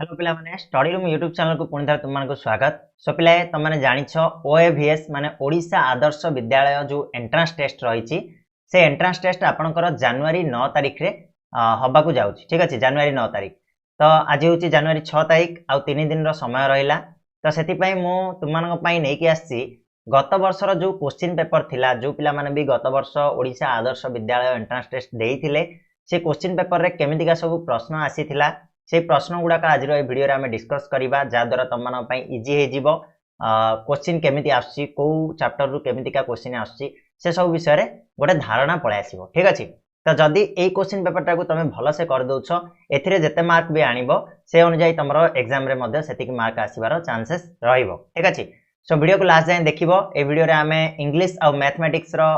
Hello पिला माने study room YouTube channel को पुणी तुम मानक स्वागत। सो पिला तुमने जानिछ ओएवीएस माने ओडिशा आदर्श विद्यालय जो एंट्रांस टेस्ट रही से एंट्रांस टेस्ट आपनकर जनवरी 9 तारिख रे हबा को जाउछि। ठीक अछि, जनवरी 9 तारिख तो आज होछि जनवरी 6 तारिख आ 3 दिन रो समय रहिला। तो सेति पई मु तुम मानक पई नै कि आछि गत वर्षर जो क्वेश्चन पेपर थिला, जो पिला माने भी गत वर्ष ओडिशा आदर्श विद्यालय एंट्रांस टेस्ट देइथिले से क्वेश्चन पेपर रे केमितिका सब प्रश्न आसीथिला से प्रश्न गुड़ाक आज भिडियो आम डिस्कस करवा जहाद्वारा तुम मान इजी हो क्वेश्चन केमिति आसुची को चैप्टर रु केमितिका क्वेश्चन आसुची से सब विषय रे गोटे धारणा पळै आसीबो। ठीक अछि, तो जदि ए क्वेश्चन पेपर टाको तुम भल से कर दउछ एथिरे जते मार्क भी आनिबो से अनुसार तमरो एग्जाम रे मध्ये सेतिक मार्क आसीबार चांसेस रहइबो। ठीक अछि, सो वीडियो को लास्ट जाय देखिबो। ए वीडियो रे आमे इंग्लिश और मैथमेटिक्स रो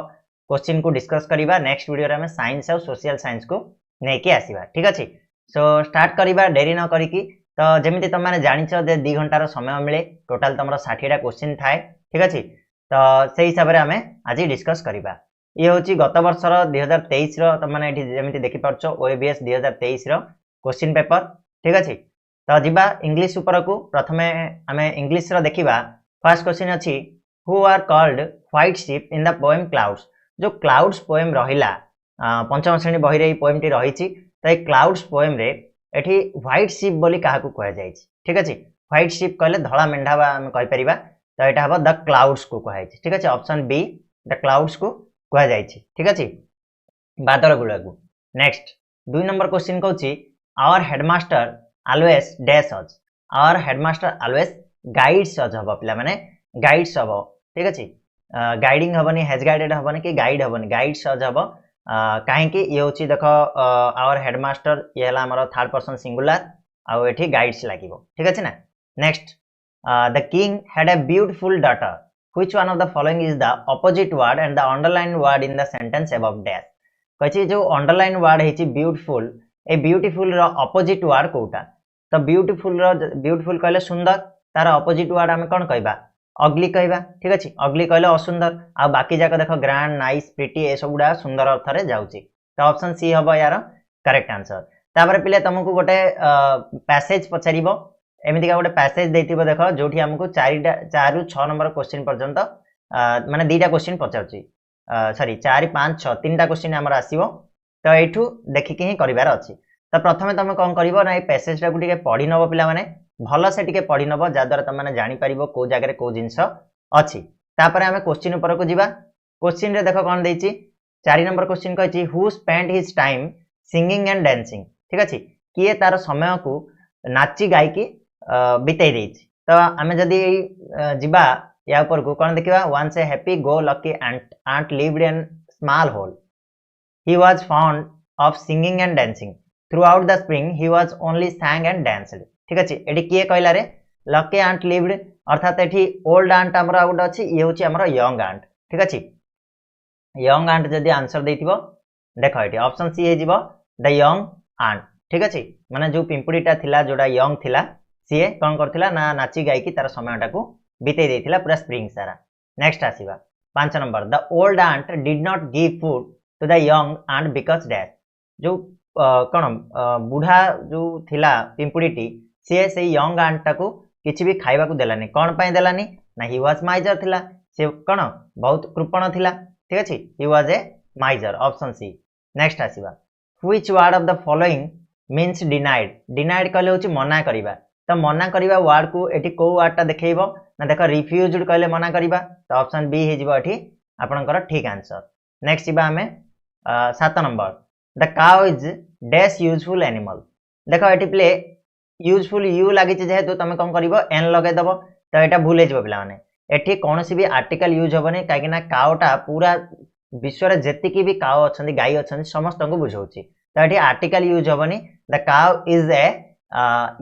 क्वेश्चन को डिस्कस करबा। नेक्स्ट वीडियो रे आमे साइंस और सोशल साइंस को नेकी आसीबा। ठीक अछि, सो स्टार्ट करवा डेरी न करिकी। तो जमी तुम मैंने जाच 2 घंटार समय मिले टोटाल तुम 60टा क्वेश्चन थाए। ठीक अच्छे, तो से हिसाब से आम आज डिस्कस करवा। ये हूँ गत वर्षर 2023 तुमने जमी देखिपार ओएवीएस 2023 क्वेश्चन पेपर। ठीक अच्छे, तो जीवा इंग्लिश उपर को प्रथम आम इंग्लिश देखा। फर्स्ट क्वेश्चन अच्छी who are called white ship in the poem clouds. जो क्लाउड्स पोएम रहा पंचम श्रेणी बही रे पोएम टी रही। तो ये क्लाउड्स पोएम रे एठी व्हाइट शिप बोली काहा को कहा जाय छी। ठीक अछि, व्हाइट शिप कहले धला मेंढा हम कहि परिबा। तो एटा हबो द क्लाउड्स को कहा जाय छी। ठीक अछि, ऑप्शन बी द क्लाउड्स को कहा जाय छी। ठीक अछि, बादल गुड़ा को। नेक्स्ट 2 नंबर क्वेश्चन कहूची our headmaster always dash us. Our headmaster always guides us हबो पिला माने गाइड्स हबो। ठीक अछि, गाइडिंग हबनी, हैज गाइडेड हबनी कि गाइड हबनी, गाइड्स अस हबो। कहीं ये हूँ देख आवर हेडमास्टर ये हमारा थर्ड पर्सन सिंगुलर आउ एठी गाइड्स लागिवो। ठीक अछि ना। Next the king had a beautiful daughter which one of the following is the opposite word and the underline word in the sentence above dash. कहि जो underline word हेची beautiful, ए beautiful रो ऑपोजिट वर्ड कोटा। तो beautiful कहले सुंदर, तार ऑपोजिट वर्ड आमे कोन कहबा अगली कहबा। ठीक अछि, अगली कहले असुंदर आ बाकी जाक देख ग्रांड नाइस प्रिटी ए सब गुडा सुंदर अर्थ रे जाउची। तो ऑप्शन सी हबो यार करेक्ट आंसर। तापर पिले तुमको गोटे पैसेज पचारिबो, एमिति का गोटे पैसेज देथिबो देख जोठी हमको 4 रु 6 नंबर क्वेश्चन पर्यंत माने 2टा क्वेश्चन पचारची। सॉरी 4 5 6 3टा क्वेश्चन हमर आसीबो। तो एठू देखिके ही करिवार अछि। तो प्रथमे तुम कोन करिवो ना ए पैसेज टा को टिके पढी नबो पिला माने भल से टिके पढी नबो जाद्वारा तुम माने जानि परिबो को जागरे को जिंस अछि। तापर आमे क्वेश्चन ऊपर को जीवा। क्वेश्चन रे देखो कोन देइची 4 नंबर क्वेश्चन कहछि who spend his time singing and dancing. ठीक अछि, किए तार समय को नाची गायकी बिताई देइछि। तो आमे जदी जीवा या ऊपर को कोन देखिबा once a happy go lucky ant lived in small hole. He was fond of singing and dancing. Throughout the spring he was only sang and danced. ठीक अछि, एडी किए कहला रे लकी आंट लिव्ड अर्थात एठी ओल्ड आंट हमरा out अछि, ये होछि हमरा यंग आंट। ठीक अछि, यंग आंट जदी आंसर देथिबो देखो एठी ऑप्शन सी हे जिवो द यंग आंट। ठीक अछि, माने जो पिंपुडीटा थिला जोडा यंग थिला सीए कोन करथिला ना नाची गायकी तार समयटा को बितेई देथिला पूरा स्प्रिंग सारा। नेक्स्ट आसीबा 5 number the old ant did not give food to the young ant because dash. जो कोन बुढ़ा जो थिला पिंपुडीटी सी से यंग आंटा को किसी भी खाइबा को देलानी। कौन पाई देलानी ना ही वाज माइजर थिला, से कौन बहुत कृपण थिला। ठीक अछि, he was a miser, option C. Next आसीबा which word of the following means denied. Denied कहले होछि मना करिबा। तो मना करिबा वर्ड को एठी को वर्डटा देखैबो ना देखो रिफ्यूज्ड कहले मना करिबा। तो ऑप्शन बी हे जिवो एठी आपनकर ठीक आंसर। नेक्स्ट जिबा हमें 7 number the cow is dash useful animal. देखो एठी प्ले यूजफुल यू लागि जेहेतु तुम कौन करिवो एन लगे दबो। तो एटा भूल हे जिवो पिला माने एठी कोनोसी भी आर्टिकल यूज होबनी काहे ना काउटा पूरा विश्व रे जेतिकी भी काउ अछंदी गाई अछंदी समस्त को बुझौची। तो एठी आर्टिकल यूज होबनी, the cow is a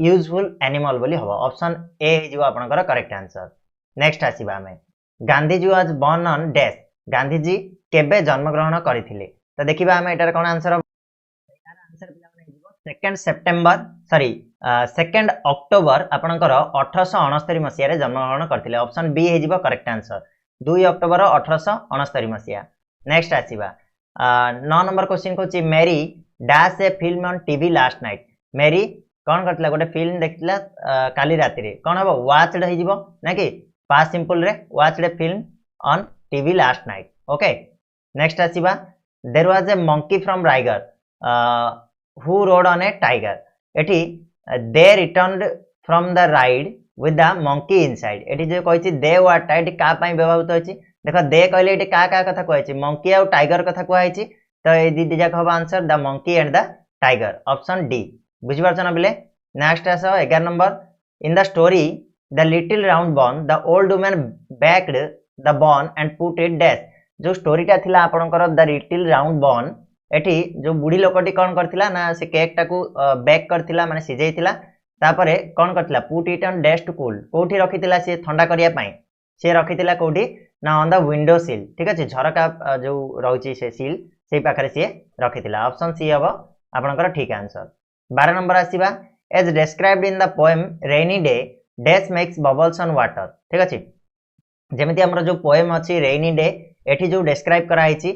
useful animal बोली हबो। ऑप्शन ए हे जिवो आपनकर करेक्ट आंसर। नेक्स्ट आसीबा हमें Gandhiji was born on dash. Gandhiji केबे जन्म ग्रहण करिथिले। तो देखिबा हमें एटार कोन आंसर आंसर पिला माने जिवो 2 सेप्टेम्बर सॉरी 2 अक्टोबर आपनकर 1869 मसिया रे जन्म ग्रहण करथिले। ऑप्शन बी हे जिवो करेक्ट आंसर 2 अक्टोबर 1869 मसिया। नेक्स्ट आसीबा 9 नंबर क्वेश्चन को Mary dash a film on TV last night. Mary कौन करथिला गोटे फिल्म देखथिला काली राति रे कौन हबो वाच्ड हे जिवो ना कि पास्ट सिंपल रे watched a film on TV last night okay next आसीबा there was a monkey from राइगर who rode on a tiger एठी they returned from the ride with the monkey inside एठी जे कहछि दे word टा एठी का पई व्यवहृत होछि देखो दे कहले एठी का कथा कहछि मंकी आ टाइगर कथा कहछि तो ए दी जाक हबो answer the monkey and the tiger option D बुझि पारछ ना बिले नेक्स्ट आसो 11 number in the story the little round bun the old woman baked the bun and put it dash जो स्टोरी टा थिला आपनकर द लिटिल राउंड बॉन एठी जो बुढ़ी लोकटी कौन करथिला ना से केक टाकू बेक करथिला माने सिजेइथिला तापरे कौन करथिला put it on dash to cool कोठी रखिथिला से ठंडा करिया पई से रखिथिला कोठी ना ऑन द विंडो सिल ठीक अछि झरका जो रहउची से सिल सेही पाखरे से रखिथिला ऑप्शन सी हबो आपनकर ठीक आंसर 12 नंबर आसीबा as described in the poem rainy day dash makes bubbles on water ठीक अछि जेमिति हमर जो पोएम अछि रेनी डे एठी जो डिस्क्राइब करा हिची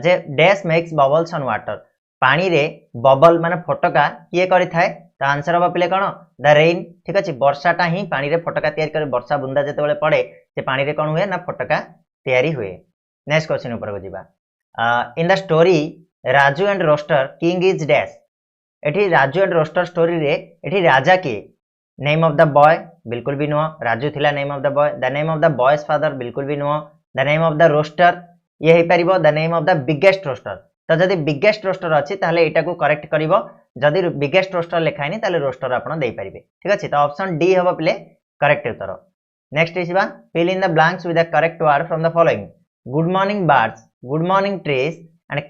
जे dash makes bubbles on water पानी रे बबल माने फटका किए करि थाए तो आंसर हबा पिले कोन द रेन ठीक अछि वर्षाटा ही पानी रे फटका तयार करे वर्षा बुंदा जते बेले पड़े से पानी रे कोन हुए ना फटका तयारी हुए नेक्स्ट क्वेश्चन ऊपर को जिबा in the story Raju and rooster king is dash एठी राजू एंड रोस्टर स्टोरी रे एठी राजा के नेम ऑफ द बॉय बिल्कुल भी नुह राजू थिला name of the boy the name of the boy's father बिल्कुल भी नुह the name of the rooster ये हे परिबो the name of the biggest rooster तो जदि बिगेस्ट रोस्टर अछि ताले एटा को करेक्ट करिवो जदि बिगेस्ट रोस्टर लिखाइनी ताले रोस्टर आपण देई परिबे ठीक अछि तो ऑप्शन डी हबो प्ले करेक्ट उत्तर नेक्स्ट इसिबा fill in the blanks with the correct word from the following good morning birds good morning trees and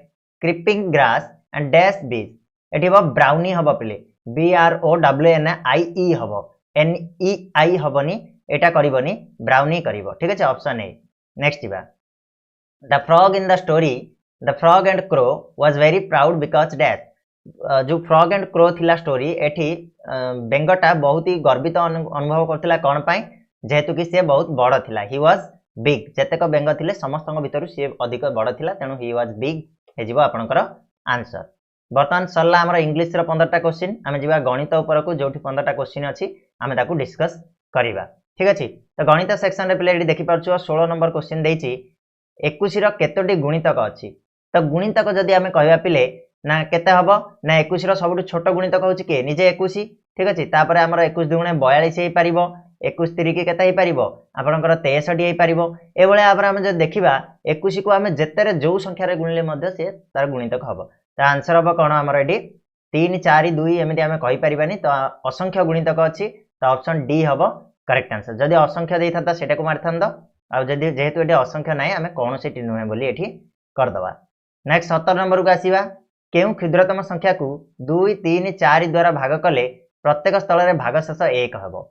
creeping grass and dash bees एठी हबो ब्राउनी हबो play B R O W N I E हबो N ई आई हबोनी एटा करिवोनी brownie करिवो ठीक अछि option A next इबा The frog in the story, the frog and crow was very proud because that जो frog and crow थिला story एठी बेंगटा बहुत ही गर्वित अनुभव करथिला कोन पई जेहेतु कि से बहुत बड़ थिला he was big जतेक बेंग थिले समस्तक भितरु से अधिक बड़ थिला तेनु he was big हे जिवो आपनकर आंसर बर्तमान सल्ला हमर इंग्लिश रो 15 टा क्वेश्चन आमे जिबा गणित ऊपर को जोठी 15 टा क्वेश्चन अछि आमे ताकू डिस्कस करिबा ठीक अछि तो गणित सेक्शन रे प्ले देखि परछु 16 नंबर क्वेश्चन देइछि 21 रो केतोटी गुणितक अछि तो गुणितक जदि आमे कहबा पिले ना केते हबो ना 21 रो सबटु छोट गुणितक होछि के निजे 21 ठीक अछि तापरे हमर 21 दुगुणे 42 हे परिबो 21 3 के केते हे परिबो आपनकर 63 हे परिबो ए बळे आपर हम जे देखिबा 21 को आमे जेतेरे जो संख्या रे गुणले मध्ये से तार गुणितक हबो त आंसर हबो कोन हमर एडी 3 4 2 एमिति आमे कहि परिबानी तो असंख्य गुणितक अछि तो ऑप्शन डी हबो करेक्ट आंसर जदि असंख्य देई थाता सेटा को मारथांदो आ जदि जेहेतु एटी असंख्य नाही आमे कोन सेटी नुहे बोली एठी कर दबा नेक्स्ट 17 नंबर को आसीबा केउ क्षुद्रतम संख्या को 2 3 4 द्वारा भाग कले प्रत्येक स्थल रे भागशेष 1 हबो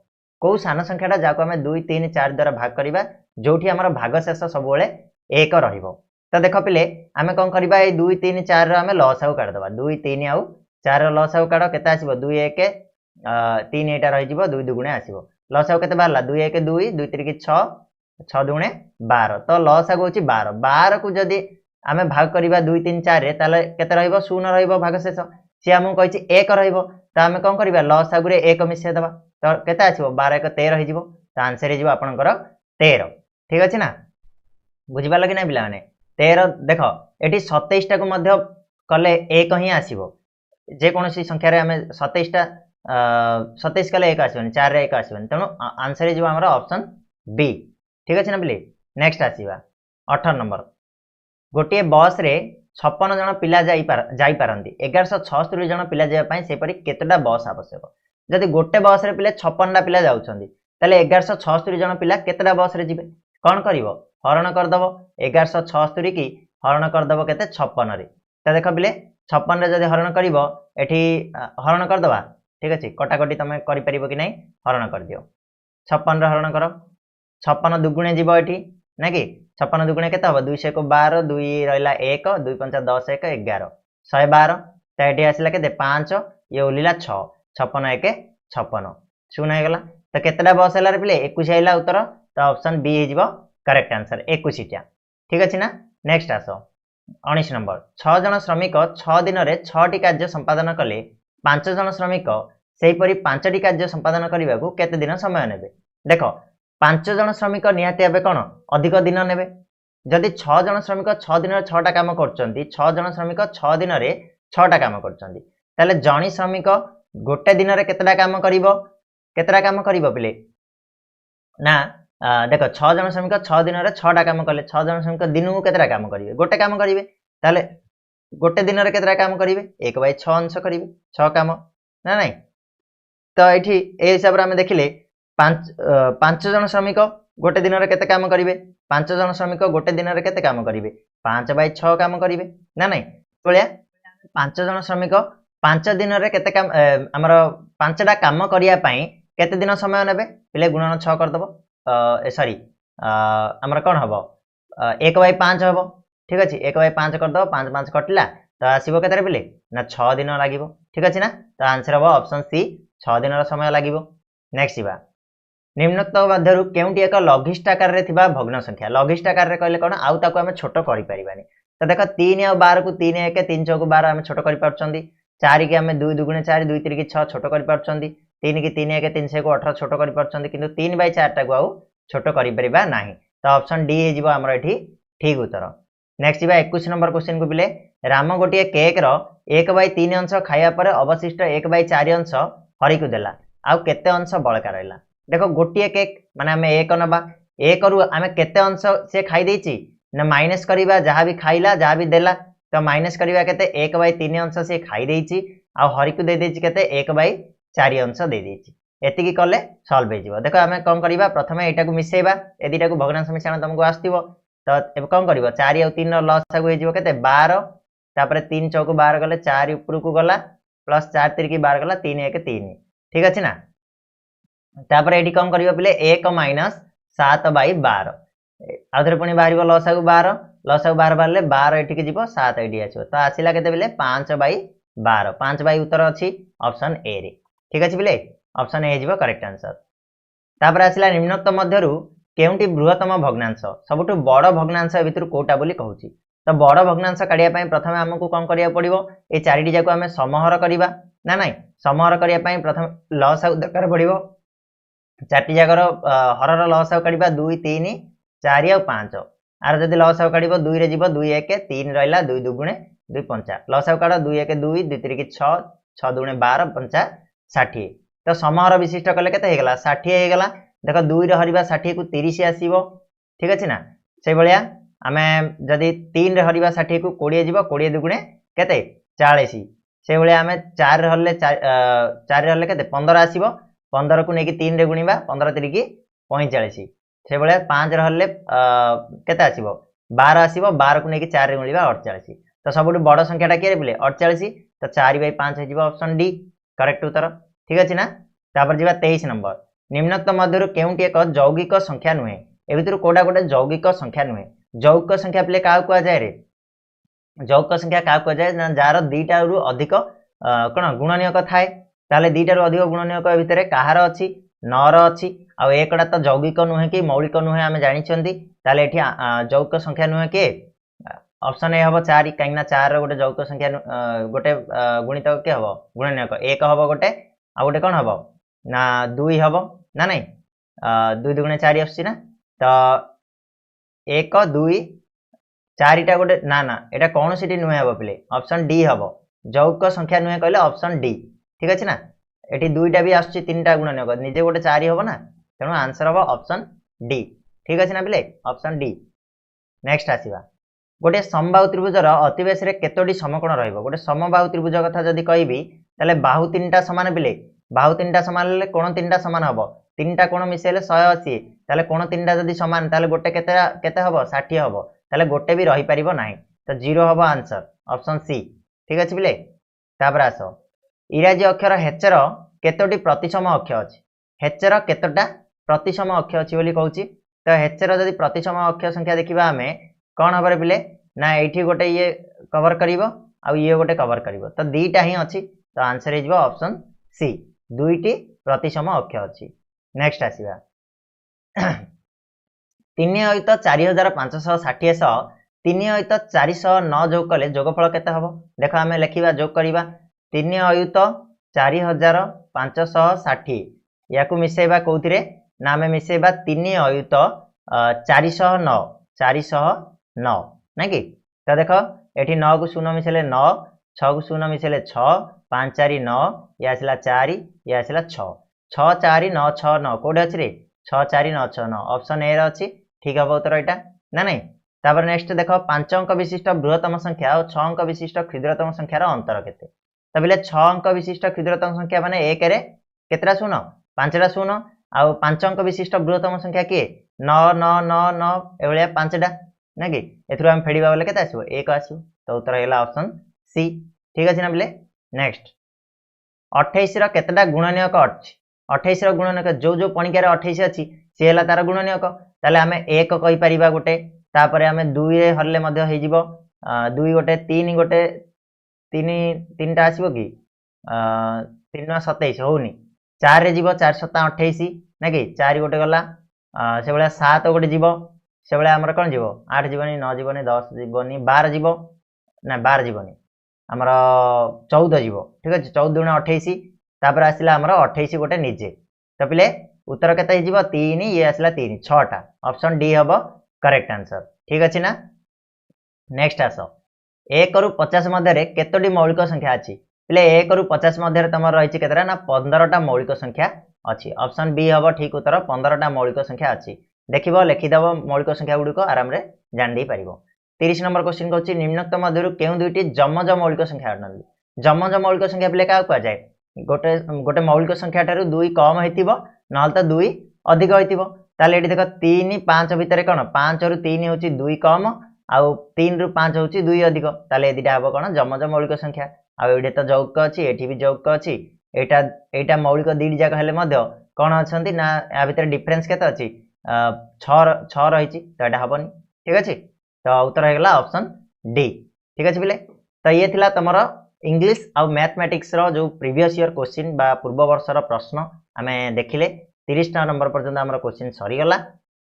को सान संख्याटा जाको आमे 2 3 4 द्वारा भाग करिबा जोठी हमर भागशेष सब बेले 1 रहिबो तो देखो पिले आमे कोन करिबा ए 2 3 4 रो आमे लॉस आउ काढ दबा 2 3 आउ 4 रो लॉस आउ काढ केता आसीबो 2 1 3 एटा रहि जिवो 2 दुगुणे आसीबो लॉस आउ केते बारला 2 1 2 2 3 6 6 दुगुणे 12 तो लॉस आगो होची 12 12 को जदी आमे भाग करिबा 2 3 4 रे ताले केते रहइबो 0 रहइबो भागशेष से हमु कहिछि 1 रहइबो तो आमे कोन करिबा लॉस आगुरे 1 मिसे दबा तो केते आछिबो 12 1 13 हिजिबो तो आंसर हिजिबो आपनकर 13 ठीक अछि ना बुझिबा लागि नै बिला माने 13 देखो एठी 27 टा को मध्य कले 1 ही आसीबो जे कोनोसी संख्या रे आमे 27 टा 27 कले 1 आसीबो 4 रे 1 आसीबो तनो आंसर हिजिबो हमर ऑप्शन बी ठीक अछि ना बिले नेक्स्ट आसीबा 18 नंबर गोटे बस रे 56 जन पिला जाई पारंती 1176 जन पिला जाय पई से परि केतटा बस आवश्यक जदि गोटे बस रे पिले 56 टा पिला जाउछंदी तले 1176 जन पिला केतटा बस रे जिबे कोन करिवो हरण कर दबो 1176 की हरण कर दबो केते 56 रे त देखो पिले 56 रे जदि हरण करिवो एठी हरण कर दबा ठीक अछि कटाकटी तमे करि परिबो कि नै हरण कर दियो 56 रे हरण करो 56 दुगुणे जीव एठी ना कि 56 दुगुणे केते हबो 200 को 12 2 रहला 1 2 5 10 1 11 112 त एठी आसिला केते 5 ये ओलिला 6 56 1 56 सुन हे गला त केतेटा बस हला रे पिले 21 आइला उत्तर त ऑप्शन बी हे जीवो करेक्ट आंसर 21 टा ठीक अछि ना नेक्स्ट आसो 19 नंबर 6 जन श्रमिक 6 दिन रे 6 टी कार्य संपादन कले 5 जन श्रमिक सेहीपरि 5टी कार्य संपादन करने को केते दिन समय नेबे देख 5 जन श्रमिक निहाती भाबे कोन अधिक दिन नेबे जदि 6 जन श्रमिक 6 दिन 6टा काम करचंती 6 जन श्रमिक 6 दिन रे 6टा काम करचंती ताले जणी श्रमिक गोटे दिन रे केतेटा काम करिवो पिले ना देख 6 जन श्रमिक 6 दिन रे 6टा काम कले 6 जन श्रमिक दिन को केतेटा काम करिवे गोटे काम करिवे ताले गोटे दिन रे केतेटा काम करिवे 1/6 अंश करिवे 6 काम ना नहीं तो ये हिसाब से आम देखिले 5 जन श्रमिक गोटे दिन केते काम करेंगे 5 जन श्रमिक गोटे दिन केते काम करेंगे 5/6 काम करेंगे ना नहीं भाया 5 जन श्रमिक 5 दिन केते काम आमर 5टा काम करने केते दिन समय नेबे पिले गुणन 6 करदेव सॉरी आमर कौन हम 1/5 हम ठीक अच्छे 1/5 करदेव 5 कटिला तो आसो के पिले ना 6 दिन लगे ठीक अच्छे ना तो आंसर हम ऑप्शन सी 6 दिन समय लगे नेक्स्ट बा निम्नोक्त मध्यरु केउंटी एक लघिष्ठाकार रे थिबा भग्न संख्या लघिष्ठाकार रे कहले कोन आउ ताको हमें छोट करि परिबानी तो देख 3 और 12 को 3 1 3 6 को 12 हमें छोट करि परचंदी 4 के हमें 2 दुगुणे 4 2 3 6 छोट करि परचंदी 3 की 3 1 3 6 को 18 छोट करि परचंदी किंतु 3/4 टा को आउ छोट करि परिबा नाही तो ऑप्शन डी हे जिवो हमर एठी ठीक उत्तर नेक्स्ट बा 21 नंबर क्वेश्चन को बिले राम गोटिए केक रो 1/3 अंश खाया पर अवशिष्ट 1/4 अंश हरि को देला आउ केते अंश बळका रहला देखो गोटिए केक माने हमें 1 नबा 1 रु हमें केते अंश से खाई देछि ना माइनस करिबा जहां भी खाइला जहां भी देला तो माइनस करिबा केते 1/3 अंश से खाई देछि आ हरि को दे देछि केते 1/4 अंश दे देछि एतिकी कले सॉल्व हे जिवो देखो हमें कोन करिबा प्रथमे एटा को मिसेबा ए दिटा को भग्नांश मिश्रण तुमको आस्तिबो तो एबे कोन करिबो 4 और 3 रो लॉस हो जिवो केते 12 तापर 3 चौको 12 गले 4 ऊपर को गला प्लस 4 3 की 12 गला 3 1 3 ठीक अच्छे ना तापर एटी कम करियो पिले 1 - 7/12 आउथरे पुनी बाहरिबो लसागु 12 बाहरले 12 एठी जीवो 7 एठी आछो तो आसिला केते बिले 5/12 5 उत्तर अछि ऑप्शन ए रे ठीक अछि बिले ऑप्शन ए जीवो करेक्ट आंसर तापर आसिला निम्नोक्त मध्यरु केउंटी बृहत्तम भग्नांश सबटु बड़ भग्नांश भितर कोटा बोली कहूची तो बड़ भग्नांश काढिया पई प्रथमे हमकु कोन करिया पड़िबो ए चारिटी जाको हमें समहर करिबा ना नहीं समहर करिया पई प्रथम लसागु दरकार पड़िबो चारटी जागर हरर लसागु काढिबा 2 3 4 और 5 आर जदि लसागु काढिबो 2 रे जीवो 2 1 3 रहला 2 दुगुणे 2 5 लसागु काढ 2 1 2 2 3 6 6 दुगुणे 12 5 60 तो समहर विशिष्ट कले केते हेगला 60 हेगला देखो 2 रे हरिबा 60 को 30 आसीबो ठीक अछि ना से भलिया आमे जदि 3 रे हरिबा 60 को 20 जीवो 20 दुगुणे केते 40 से भलिया आमे 4 रे हरले 4 रे हरले केते 15 आसीबो 15 को नेकी 3 रे गुणीबा 15 3 की 45 से भलिया 5 रे हरले केते आसीबो 12 आसीबो 12 को नेकी 4 रे गुणीबा 48 तो सबटु बड़ संख्याटा के रे बोले 48 तो 4/5 हे जीवो ऑप्शन डी करेक्ट उत्तर ठीक अछि ना तापर जीवा 23 नंबर निम्नोक्त मध्यरु केउंटी एक यौगिक संख्या नुहे ए भितर कोडा गोटे यौगिक संख्या नुहे यौगिक संख्या प्ले का को जाय रे यौगिक संख्या का को जाय ना जार दुईटा रु अधिक कोन गुणनीयक थाए ताले दुईटा रु अधिक गुणनीयक भितर काहार अछि 9 रो अछि आ एकडा तो यौगिक नुहे कि मौलिक नुहे आमे जानि छंती ताले एठी यौगिक संख्या नुहे के ऑप्शन ए हबो 4 काइना 4 रो गोटे यौगिक संख्या गोटे गुणितक के हबो गुणनीयक 1 हबो गोटे आ गोटे कोन हबो ना 2 हबो ना नहीं 2 दुगुणे 4 आछि ना तो 1 2 4 टा गोटे ना ना एटा कोन सिटी नुहे हबो प्ले ऑप्शन डी हबो यौगिक संख्या नुहे कहले ऑप्शन डी ठीक अछि ना एठी 2टा भी आछि 3टा गुणनीयक निजे गोटे 4 हबो ना तेनु आंसर हबो ऑप्शन डी ठीक अछि ना प्ले ऑप्शन डी नेक्स्ट आसीबा गोटे समबाहु त्रिभुजर अतिवेश रे केतोडी समकोण रहइबो गोटे समबाहु त्रिभुज कथा जदी कहबी तले बाहु 3टा समान बिले बाहु 3टा समान ले कोण 3टा समान हबो 3टा कोण मिसेले 180 ताले कोण 3टा जदी समान ताले गोटे केते हबो 60 हबो ताले गोटे भी रही परिबो नाही तो 0 हबो आंसर ऑप्शन सी ठीक अछि बिले तापर आसो इराजी अक्षर हेचर केतोडी प्रतिसम अक्षर अछि हेचर केतोटा प्रतिसम अक्षर अछि बोली कहूची तो हेचर जदी प्रतिसम अक्षर संख्या देखिबा हमें कोन हबरे बिले ना एठी गोटे ये कवर करिवो आ ये गोटे कवर करिवो तो दीटा ही अछि तो आंसर हे जिवो ऑप्शन सी दुईटी प्रतिसम अक्षर अछि नेक्स्ट आसीबा 3 * 4560 सह 3 * 409 जोग कले जोगफल केते हबो देखो हमें लेखिबा जोग करिबा 3 * 4560 या मिसेबा कौथिरे ना आमे मिसेबा 3 अयुत 409 ना कि तो देखो एठी 9 को 0 मिसेले 9 6 को 0 मिसेले 6 5 4 9 या आसला 4 या आसला 6 6 4 9 6 9 कोडे अछि रे 6 4 9 6 9 ऑप्शन ए रे अछि ठीक हबो उत्तर एटा ना नहीं तापर नेक्स्ट देखो 5 अंक विशिष्ट बृहत्तम संख्या और 6 अंक विशिष्ट क्षुद्रतम संख्या रो अंतर केते तो बिले 6 अंक विशिष्ट क्षुद्रतम संख्या माने 1 रे केतरा शून्य 5 रा शून्य आ 5 अंक विशिष्ट बृहत्तम संख्या के 9 9 9 9 एवलिया 5 टा ना कि एथरो हम फेडिबा बोले केते आसीबो 1 आसीबो तो उत्तर हैला ऑप्शन सी ठीक अछि ना बिले नेक्स्ट 28 रो केतटा गुणनीयक अछि 28 रो गुणनीयक जो जो पणिका रे 28 अछि से हैला तार गुणनीयक ताले हमें 1 कहि परिबा गोटे तापरे हमें 2 रे हरले मध्ये होई जिवो 2 गोटे 3 गोटे 3 3टा आसीबो कि 3 * 27 होउनी 4 रे जीवो 4 * 7 28 ना कि 4 गोटे गला से बेला 7 गोटे जीवो से बेला हमर कोन जीवो 8 जीवनी 9 जीवनी 10 जीवनी 12 जीवो ना 12 जीवनी हमर 14 जीवो ठीक अछि 14 * 28 तापर आसिला हमर 28 गोटे निजे तो पिले उत्तर केते ही जीवो 3 ये आसिला 3 6 टा ऑप्शन डी हबो करेक्ट आंसर ठीक अछि ना नेक्स्ट आसो 1 रु 50 मध्ये रे केतोडी मौलिक संख्या अछि पिले 1 रु 50 मध्ये रे तमर रहिछि केतरा ना 15 टा मौलिक संख्या अछि ऑप्शन बी हबो ठीक उत्तर 15 टा मौलिक संख्या अछि देखिबो लिखि दबो मौलिक संख्या गुडी को आराम रे जान दे परिबो 30 नंबर क्वेश्चन कहछि निम्नक्त मध्यरु केउ दुईटी जमज मौलिक संख्या अटनली जमज मौलिक संख्या पिले का को जाय गोटे गोटे मौलिक संख्या ठारू 2 कम हेतिबो नहल त 2 अधिक हेतिबो ताले एठी देखो 3 5 भितरे कोन 5 रु 3 होछि 2 कम आउ 3 रु 5 होछि 2 अधिक ताले एदिटा हबो कोन जमज मौलिक संख्या आउ एठी त जौक अछि एठी भी जौक अछि एटा मौलिक दीड जाक हेले मध्य कोन अछंती ना या भितरे डिफरेंस केते अछि 6 रहिछि त एटा हबनी ठीक अछि तो उत्तर हेगला ऑप्शन डी ठीक अछि बिले तो ये थिला तमरो इंग्लिश आ मैथमेटिक्स रो जो प्रीवियस ईयर क्वेश्चन बा पूर्व वर्ष रो प्रश्न हमें देखिले 30 नंबर पर्यंत हमर क्वेश्चन सरी गला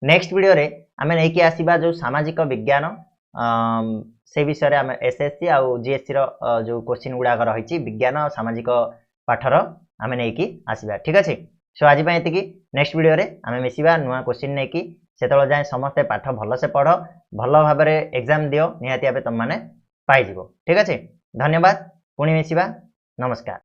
नेक्स्ट वीडियो रे हमें नै कि आसीबा जो सामाजिक विज्ञान से विषय रे हमें एसएससी आ जीएससी रो जो क्वेश्चन गुडा रहिछि विज्ञान और सामाजिक पाठर हमें नै कि आसीबा ठीक अछि सो आज पय एतिकी नेक्स्ट वीडियो रे हमें मिसिबा नुवा क्वेश्चन नै कि सेतलो जाय समस्त पाठ भलो से पढो भलो भाबरे एग्जाम दियो निहाती आबे तुम माने पाई जिवो ठीक अछि धन्यवाद पुणी मिसिबा नमस्कार।